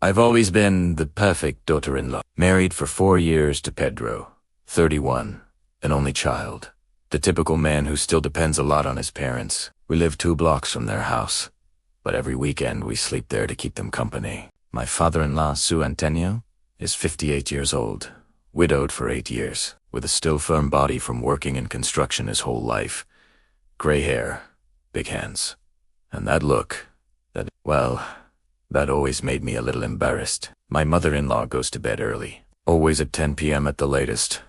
I've always been the perfect daughter-in-law. Married for 4 years to Pedro, 31, an only child. The typical man who still depends a lot on his parents. We live 2 blocks from their house, but every weekend we sleep there to keep them company. My father-in-law, Su Antonio, is 58 years old, widowed for 8 years, with a still firm body from working in construction his whole life. Gray hair, big hands, and that look, that always made me a little embarrassed. My mother-in-law goes to bed early, always at 10 p.m. at the latest.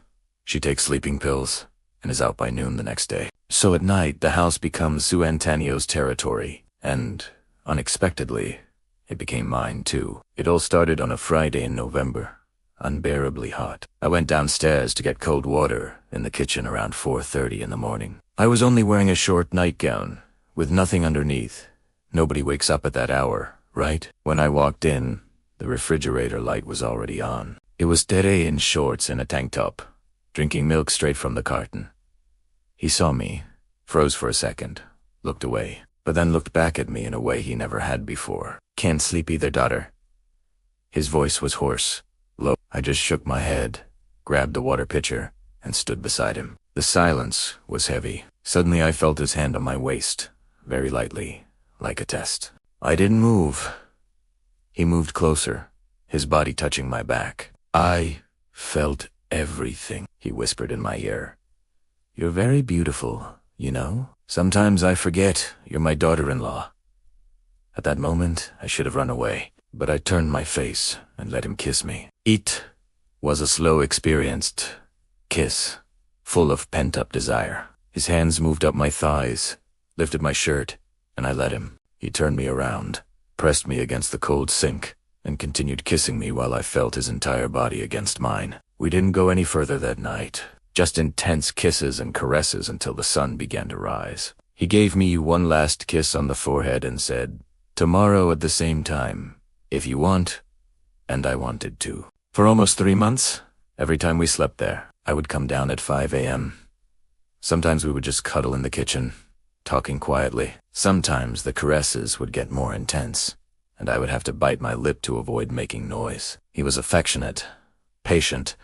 She takes sleeping pills and is out by noon the next day. So at night, the house becomes Su Antonio's territory, and, unexpectedly, it became mine too. It all started on a Friday in November, unbearably hot. I went downstairs to get cold water in the kitchen around 4:30 in the morning. I was only wearing a short nightgown, with nothing underneath. Nobody wakes up at that hour, right? When I walked in, the refrigerator light was already on. It was Tere in shorts and a tank top, drinking milk straight from the carton. He saw me, froze for a second, looked away, but then looked back at me in a way he never had before. "Can't sleep either, daughter." His voice was hoarse, low. I just shook my head, grabbed the water pitcher, and stood beside him. The silence was heavy. Suddenly I felt his hand on my waist, very lightly, like a test. I didn't move. He moved closer, his body touching my back. "I felt everything," he whispered in my ear. "You're very beautiful, you know? Sometimes I forget you're my daughter-in-law." At that moment, I should have run away, but I turned my face and let him kiss me. It was a slow, experienced kiss, full of pent-up desire. His hands moved up my thighs, lifted my shirt, and I let him. He turned me around, pressed me against the cold sink, and continued kissing me while I felt his entire body against mine. We didn't go any further that night, just intense kisses and caresses until the sun began to rise. He gave me one last kiss on the forehead and said, "Tomorrow at the same time, if you want," and I wanted to. For almost 3 months, every time we slept there, I would come down at 5 a.m. Sometimes we would just cuddle in the kitchen, talking quietly. Sometimes the caresses would get more intense, and I would have to bite my lip to avoid making noise. He was affectionate, patient,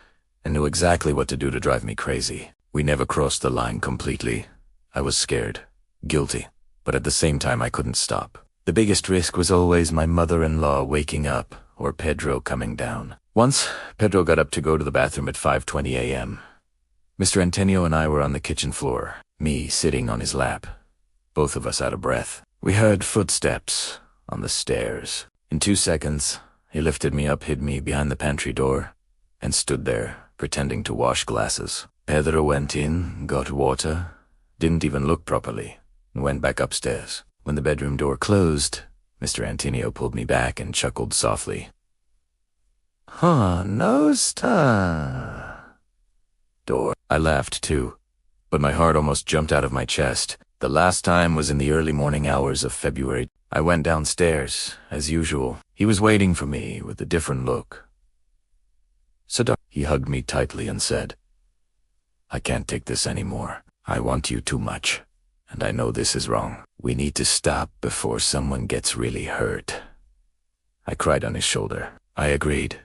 and knew exactly what to do to drive me crazy. We never crossed the line completely. I was scared, guilty, but at the same time I couldn't stop. The biggest risk was always my mother-in-law waking up or Pedro coming down. Once, Pedro got up to go to the bathroom at 5:20 a.m. Mr. Antonio and I were on the kitchen floor, me sitting on his lap, both of us out of breath. We heard footsteps on the stairs. In 2 seconds, he lifted me up, hid me behind the pantry door, and stood there, pretending to wash glasses. Pedro went in, got water, didn't even look properly, and went back upstairs. When the bedroom door closed, Mr. Antonio pulled me back and chuckled softly. No star. Door. I laughed too, but my heart almost jumped out of my chest. The last time was in the early morning hours of February. I went downstairs, as usual. He was waiting for me with a different look. "So, he hugged me tightly and said, "I can't take this anymore. I want you too much. And I know this is wrong. We need to stop before someone gets really hurt." I cried on his shoulder. I agreed.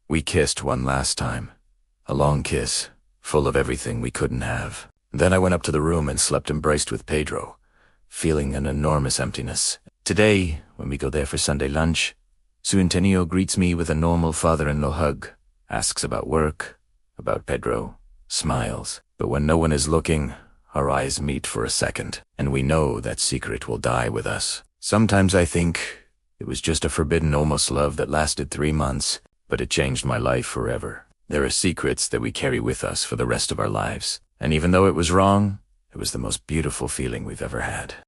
We kissed one last time. A long kiss, full of everything we couldn't have. Then I went up to the room and slept embraced with Pedro, feeling an enormous emptiness. Today, when we go there for Sunday lunch, Su Antonio greets me with a normal father-in-law hug, asks about work, about Pedro, smiles. But when no one is looking, our eyes meet for a second, and we know that secret will die with us. Sometimes I think it was just a forbidden almost love that lasted 3 months, but it changed my life forever. There are secrets that we carry with us for the rest of our lives, and even though it was wrong, it was the most beautiful feeling we've ever had.